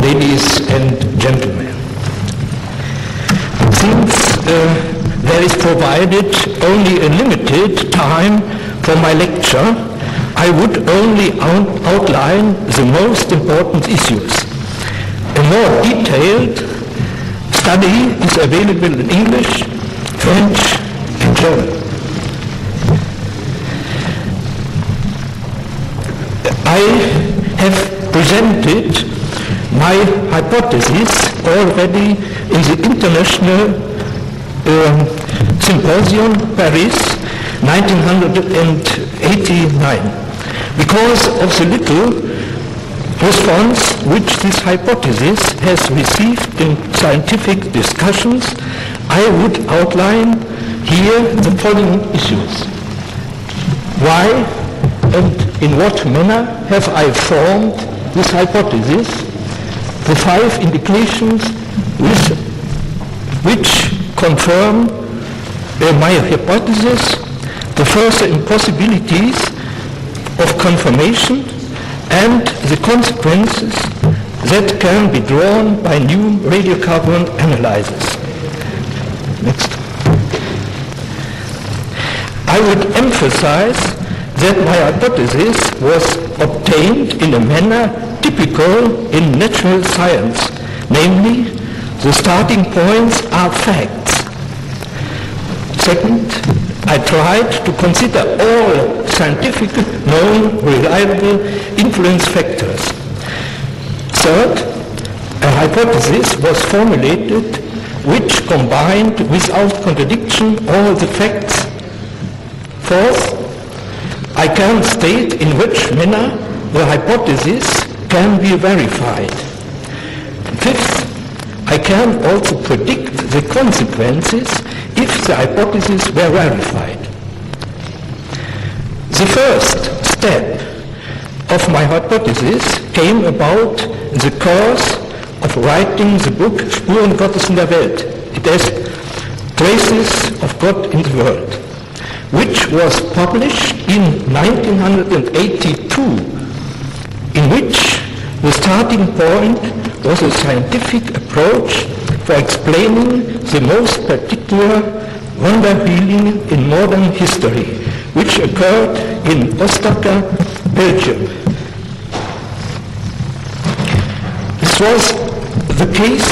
ladies and gentlemen. Since there is provided only a limited time for my lecture, I would only outline the most important issues. A more detailed study is available in English, French, and German. I have presented my hypothesis already in the International Symposium, Paris, 1989. Because of the little response which this hypothesis has received in scientific discussions, I would outline here the following issues. Why and in what manner have I formed this hypothesis? The 5 indications which confirm my hypothesis, the further impossibilities of confirmation, and the consequences that can be drawn by new radiocarbon analyses. Next. I would emphasize that my hypothesis was obtained in a manner typical in natural science, namely, the starting points are facts. Second, I tried to consider all scientific known reliable influence factors. Third, a hypothesis was formulated which combined without contradiction all the facts. Fourth, I can state in which manner the hypothesis can be verified. Fifth, I can also predict the consequences if the hypothesis were verified. The first step of my hypothesis came about in the course of writing the book Spuren Gottes in der Welt. It has Traces of God in the World, which was published in 1982, in which the starting point was a scientific approach for explaining the most particular wonder healing in modern history, which occurred in Oostende, Belgium. This was the case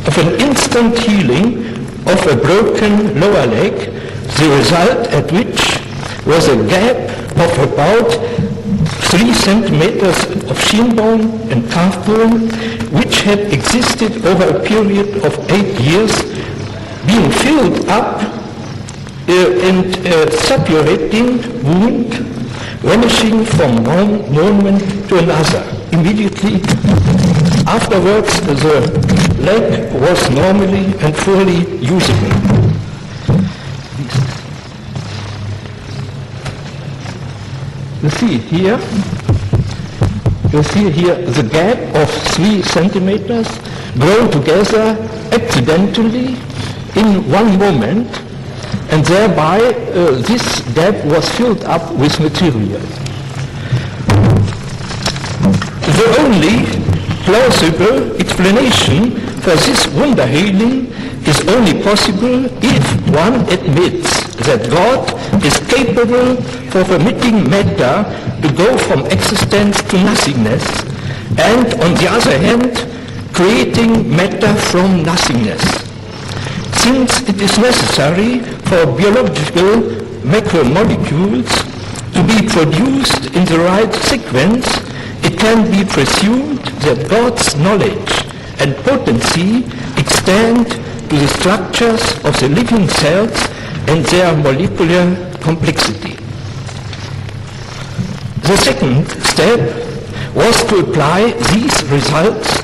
of an instant healing of a broken lower leg, the result at which was a gap of about 3 centimeters of shin bone and calf bone, which had existed over a period of 8 years, being filled up and suppurating wound, vanishing from one moment to another. Immediately afterwards, the leg was normally and fully usable. You see here the gap of 3 centimeters grown together accidentally in one moment, and thereby this gap was filled up with material. The only plausible explanation for this wonder healing is only possible if one admits that God is capable of permitting matter to go from existence to nothingness, and on the other hand, creating matter from nothingness. Since it is necessary for biological macromolecules to be produced in the right sequence, it can be presumed that God's knowledge and potency extend to the structures of the living cells and their molecular complexity. The second step was to apply these results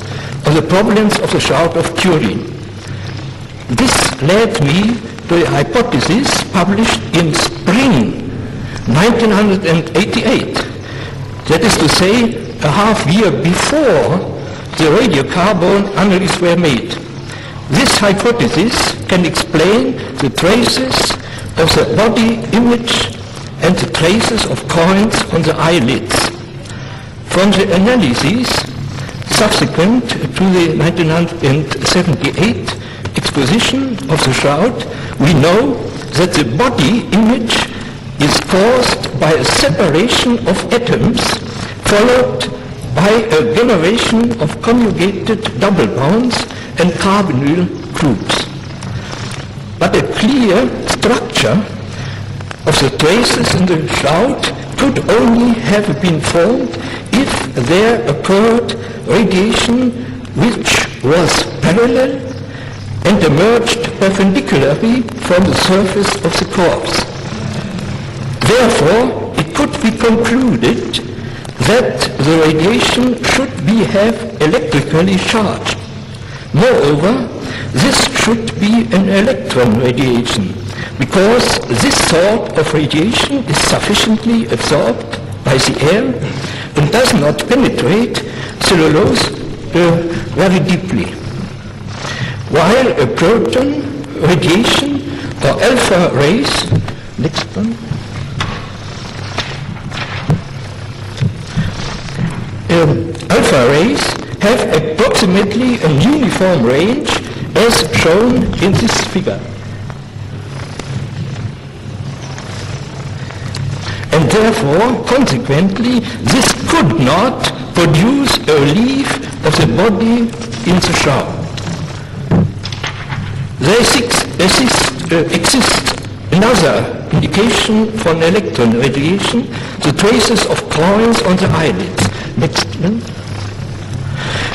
on the problems of the Shroud of Turin. This led me to a hypothesis published in spring 1988, that is to say, a half year before the radiocarbon analyses were made. This hypothesis can explain the traces of the body image and the traces of coins on the eyelids. From the analyses, Subsequent to the 1978 exposition of the Shroud, we know that the body image is caused by a separation of atoms followed by a generation of conjugated double bonds and carbonyl groups. But a clear structure of the traces in the Shroud could only have been formed if there occurred radiation which was parallel and emerged perpendicularly from the surface of the corpse. Therefore, it could be concluded that the radiation should have electrically charged. Moreover, this should be an electron radiation, because this sort of radiation is sufficiently absorbed by the air and does not penetrate cellulose very deeply. While a proton radiation or alpha rays, next one, alpha rays have approximately a uniform range as shown in this figure. And therefore, consequently, this could not produce a relief of the body in the shroud. There exists another indication for an electron radiation, the traces of coins on the eyelids. Next one.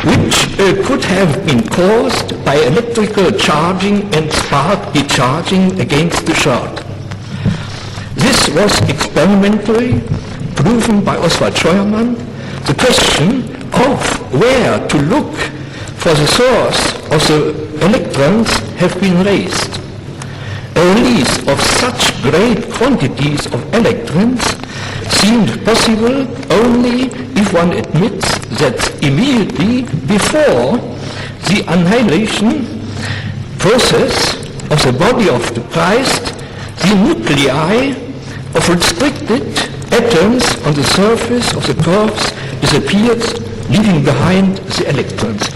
Which could have been caused by electrical charging and spark discharging against the shroud. This was experimentally proven by Oswald Scheuermann. The question of where to look for the source of the electrons have been raised. A release of such great quantities of electrons seemed possible only if one admits that immediately before the annihilation process of the body of the Christ, the nuclei of restricted atoms on the surface of the corpse disappeared, leaving behind the electrons.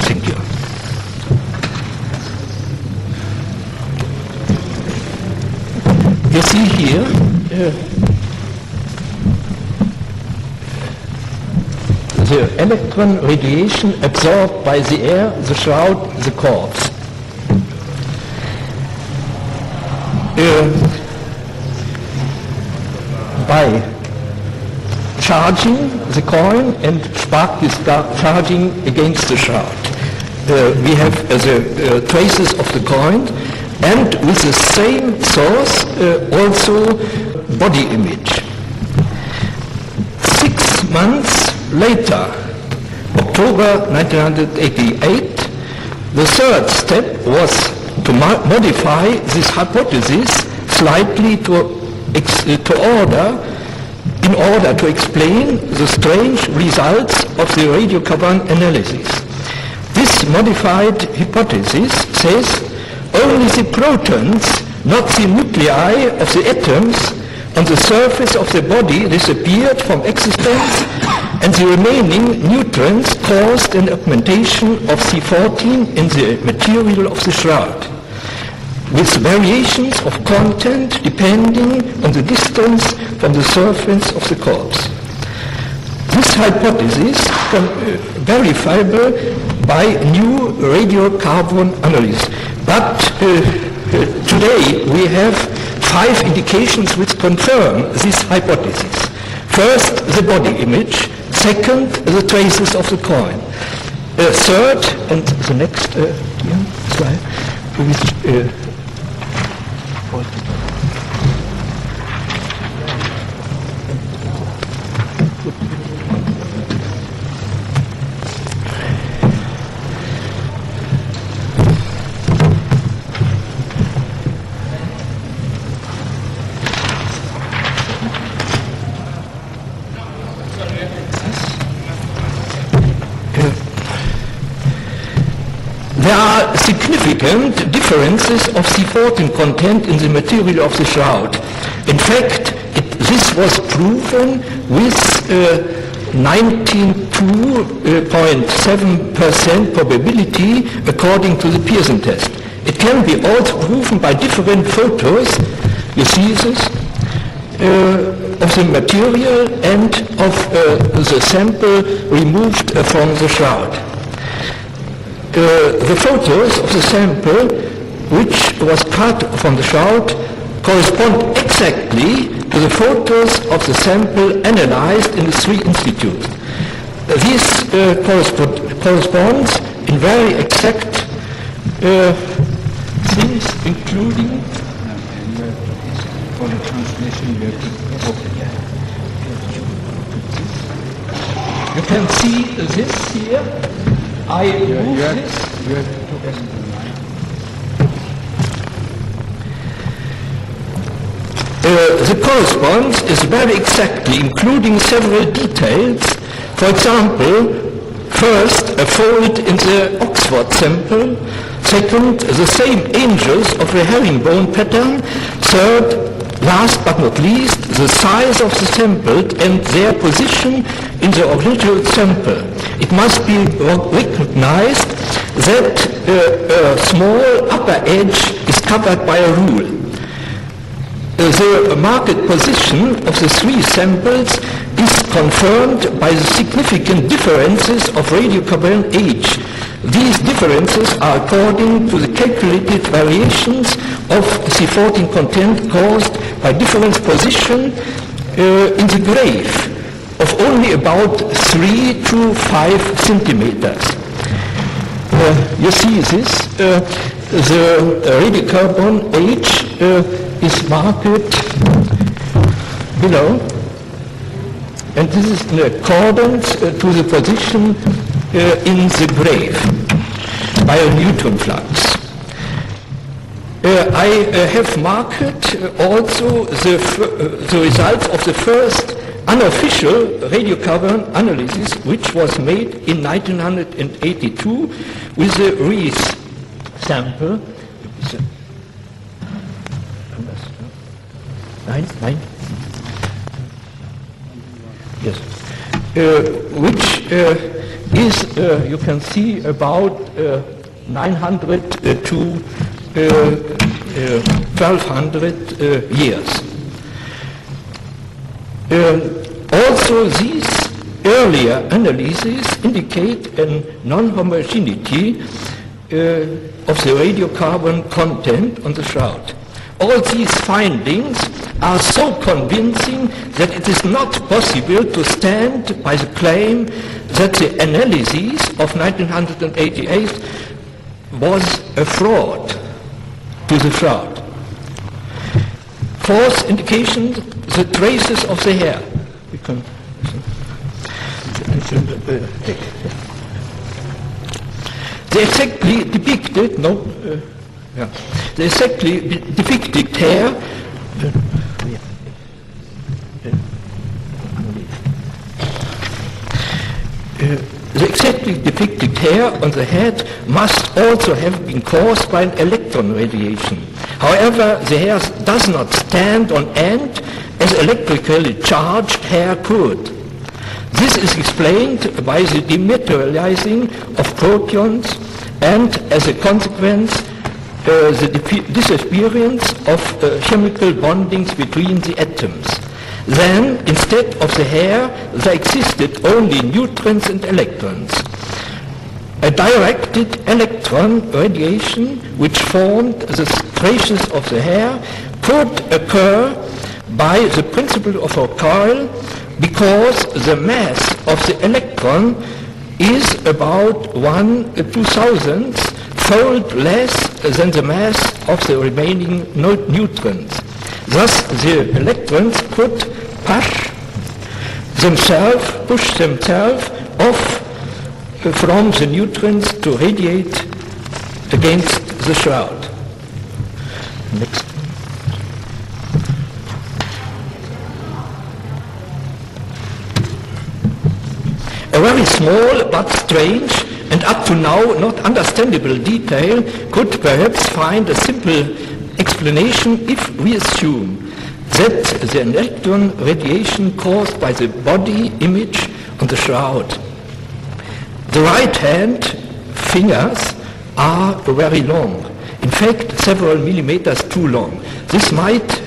Thank you. You see here the electron radiation absorbed by the air, the shroud, the corpse. By charging the coin and spark discharging against the shroud. We have the traces of the coin, and with the same source also body image. 6 months later, October 1988, the third step was to modify this hypothesis slightly in order to explain the strange results of the radiocarbon analysis. This modified hypothesis says only the protons, not the nuclei of the atoms on the surface of the body disappeared from existence, and the remaining neutrons caused an augmentation of C14 in the material of the shroud, with variations of content depending on the distance from the surface of the corpse. This hypothesis is verifiable by new radiocarbon analysis. But today we have 5 indications which confirm this hypothesis. First, the body image. Second, the traces of the coin. Third, and the next slide, which There are significant differences of C14 content in the material of the shroud. In fact, this was proven with 92.7% probability according to the Pearson test. It can be also proven by different photos, you see this, of the material and of the sample removed from the shroud. The photos of the sample which was cut from the shroud correspond exactly to the photos of the sample analyzed in the three institutes. This corresponds in very exact things, including for the translation you have to you can see this here. I move this. You have to The correspondence is very exactly, including several details. For example, first, a fold in the Oxford sample. Second, the same angels of the herringbone pattern. Third, last but not least, the size of the sample and their position in the original sample. It must be recognized that a small upper edge is covered by a rule. The market position of the three samples is confirmed by the significant differences of radiocarbon age. These differences are according to the calculated variations of C14 content caused by different position in the grave of only about 3 to 5 centimeters. You see this, the radiocarbon age is marked below, and this is in accordance to the position in the grave by a neutron flux. I have marked also the results of the first unofficial radiocarbon analysis, which was made in 1982 with the Rees sample. Nine? Yes. Which is, you can see, about 900 to 1200 years. Also, these earlier analyses indicate a non-homogeneity of the radiocarbon content on the shroud. All these findings are so convincing that it is not possible to stand by the claim that the analysis of 1988 was a fraud to the shroud. Fourth indication, the traces of the hair. We can they exactly depicted, the exactly depicted hair the exactly depicted hair on the head must also have been caused by an electron radiation. However, the hair does not stand on end as electrically charged hair could. This is explained by the dematerializing of protons and, as a consequence, the disappearance of chemical bondings between the atoms. Then, instead of the hair, there existed only neutrons and electrons. A directed electron radiation, which formed the traces of the hair, could occur by the principle of recoil because the mass of the electron is about 1/2000th fold less than the mass of the remaining neutrons. Thus, the electrons could push themselves off from the neutrons to radiate against the shroud. Next. A very small but strange and up to now not understandable detail, could perhaps find a simple explanation if we assume that the electron radiation caused by the body image on the shroud. The right hand fingers are very long, in fact several millimeters too long. This might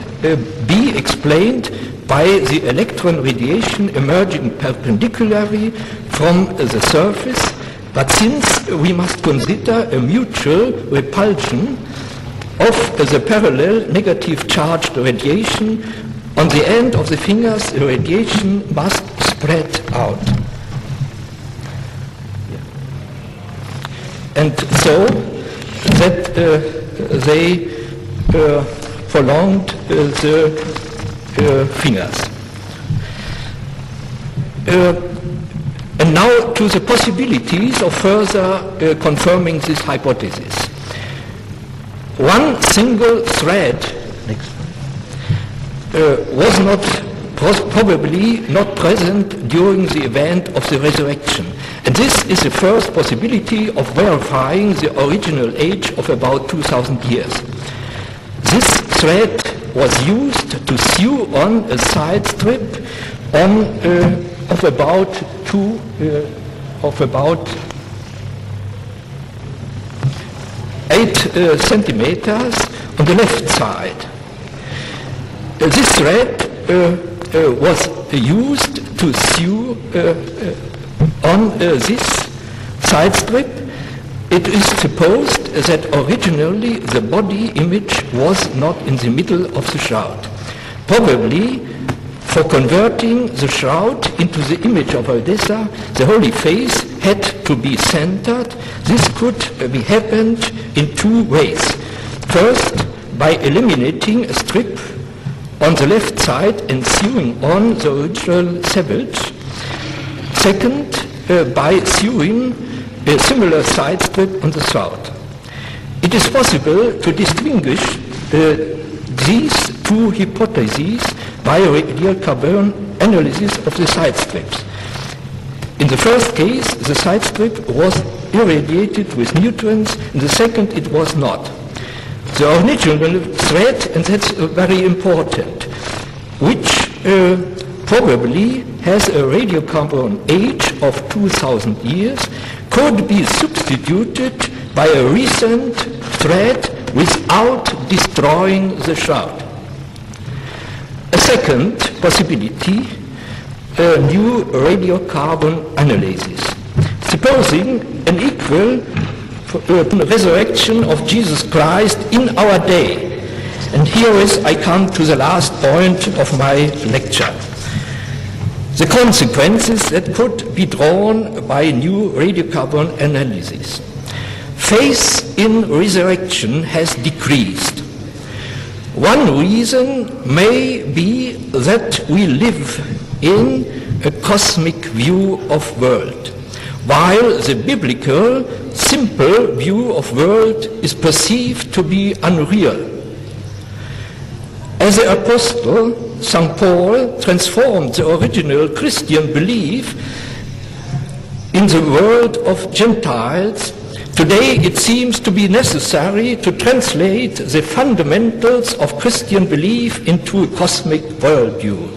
be explained by the electron radiation emerging perpendicularly from the surface, but since we must consider a mutual repulsion of the parallel negative charged radiation on the end of the fingers, the radiation must spread out. And so that they prolonged the fingers. And now to the possibilities of further confirming this hypothesis. One single thread was probably not present during the event of the resurrection. And this is the first possibility of verifying the original age of about 2,000 years. This thread was used to sew on a side strip of about 8 centimeters on the left side. This thread was used to sew on this side strip. It is supposed that originally the body image was not in the middle of the shroud. Probably for converting the shroud into the image of Odessa, the holy face had to be centered. This could be happened in two ways. First, by eliminating a strip on the left side and sewing on the original savage. Second, by sewing a similar side strip on the shroud. It is possible to distinguish these two hypotheses by radiocarbon analysis of the side strips. In the first case, the side strip was irradiated with neutrons. In the second, it was not. The original thread, and that's very important, which probably has a radiocarbon age of 2,000 years, could be substituted by a recent thread without destroying the shroud. A second possibility, a new radiocarbon analysis. Supposing an equal resurrection of Jesus Christ in our day. And here I come to the last point of my lecture. The consequences that could be drawn by new radiocarbon analysis. Faith in resurrection has decreased. One reason may be that we live in a cosmic view of world, while the biblical simple view of world is perceived to be unreal. As the apostle St. Paul transformed the original Christian belief in the world of Gentiles, today it seems to be necessary to translate the fundamentals of Christian belief into a cosmic worldview.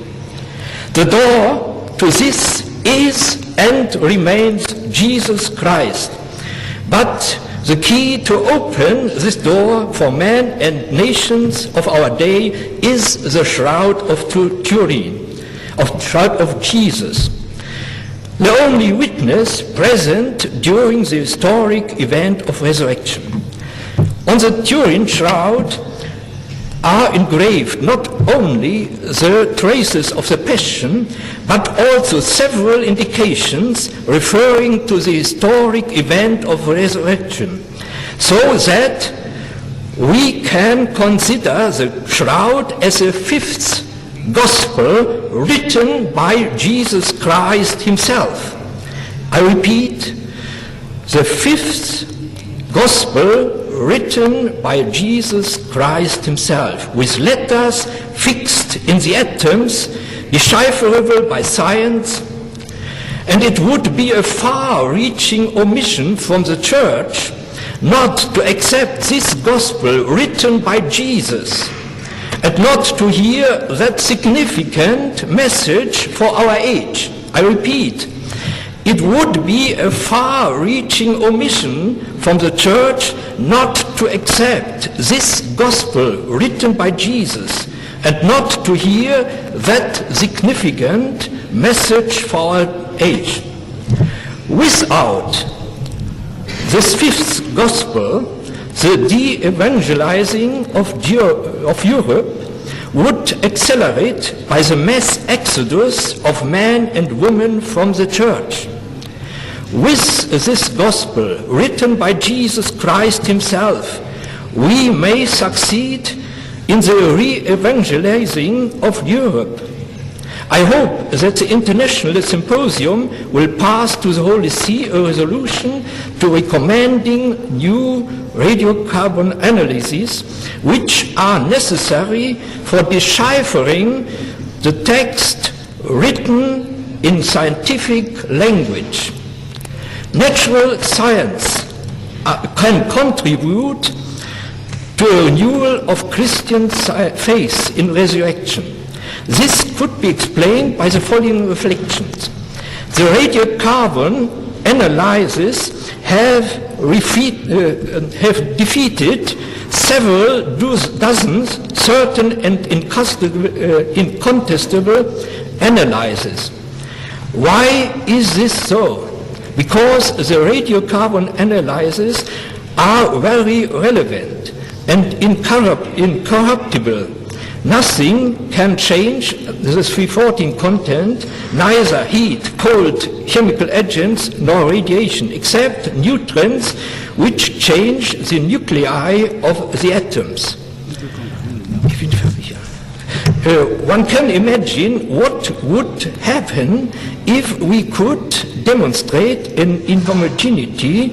The door to this is and remains Jesus Christ. But the key to open this door for men and nations of our day is the Shroud of Turin, Shroud of Jesus, the only witness present during the historic event of resurrection. On the Turin Shroud are engraved not only the traces of the Passion, but also several indications referring to the historic event of resurrection, so that we can consider the Shroud as a fifth gospel written by Jesus Christ himself. I repeat, the fifth gospel written by Jesus Christ himself, with letters fixed in the atoms, decipherable by science, And it would be a far-reaching omission from the Church not to accept this gospel written by Jesus and not to hear that significant message for our age. I repeat, it would be a far-reaching omission from the Church not to accept this gospel written by Jesus and not to hear that significant message for our age. Without this fifth gospel, the de-evangelizing of Europe would accelerate by the mass exodus of men and women from the Church. With this gospel written by Jesus Christ himself, we may succeed in the re-evangelizing of Europe. I hope that the International Symposium will pass to the Holy See a resolution to recommending new radiocarbon analyses which are necessary for deciphering the text written in scientific language. Natural science can contribute to a renewal of Christian faith in resurrection. This could be explained by the following reflections. The radiocarbon analyses have defeated several dozens certain and incontestable analyses. Why is this so? Because the radiocarbon analyses are very relevant and incorruptible. Nothing can change the 314 content, neither heat, cold, chemical agents, nor radiation, except neutrons which change the nuclei of the atoms. One can imagine what would happen if we could demonstrate an inhomogeneity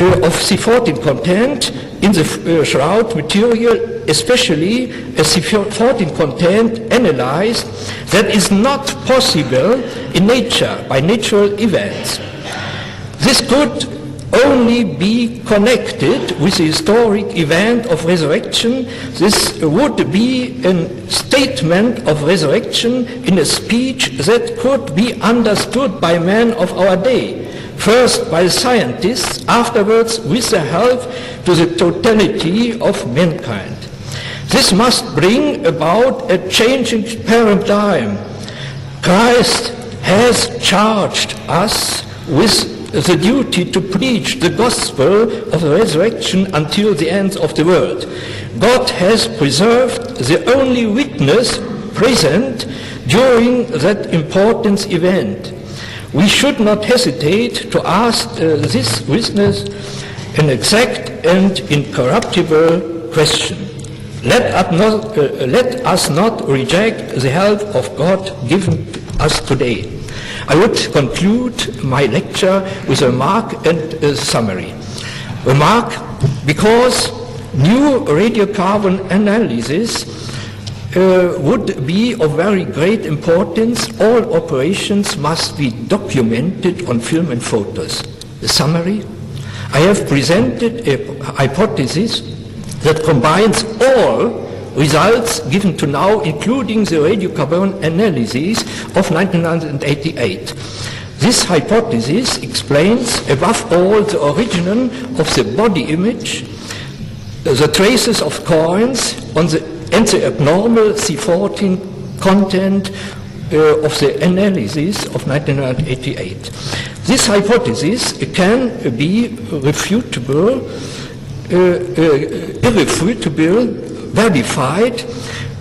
of C14 content in the Shroud material, especially a C14 content analyzed that is not possible in nature by natural events. This could only be connected with the historic event of resurrection. This would be a statement of resurrection in a speech that could be understood by men of our day. First by scientists, afterwards with the help to the totality of mankind. This must bring about a changing paradigm. Christ has charged us with the duty to preach the gospel of the resurrection until the end of the world. God has preserved the only witness present during that important event. We should not hesitate to ask this witness an exact and incorruptible question. Let us not reject the help of God given us today. I would conclude my lecture with a remark and a summary. Remark, because new radiocarbon analysis would be of very great importance, all operations must be documented on film and photos. The summary, I have presented a hypothesis that combines all results given to now, including the radiocarbon analysis of 1988. This hypothesis explains, above all, the origin of the body image, the traces of coins on and the abnormal C14 content of the analysis of 1988. This hypothesis can be irrefutable, verified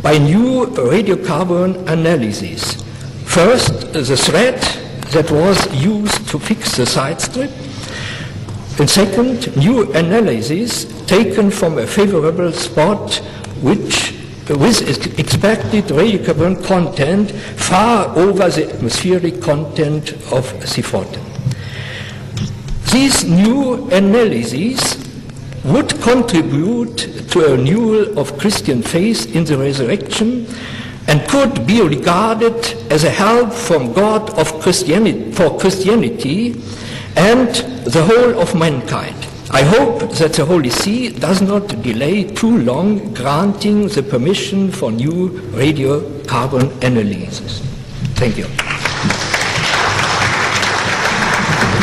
by new radiocarbon analyses. First, the thread that was used to fix the side strip. And second, new analyses taken from a favorable spot with expected radiocarbon content far over the atmospheric content of C14. These new analyses would contribute to a renewal of Christian faith in the resurrection and could be regarded as a help from God of Christianity, for Christianity and the whole of mankind. I hope that the Holy See does not delay too long granting the permission for new radiocarbon analysis. Thank you.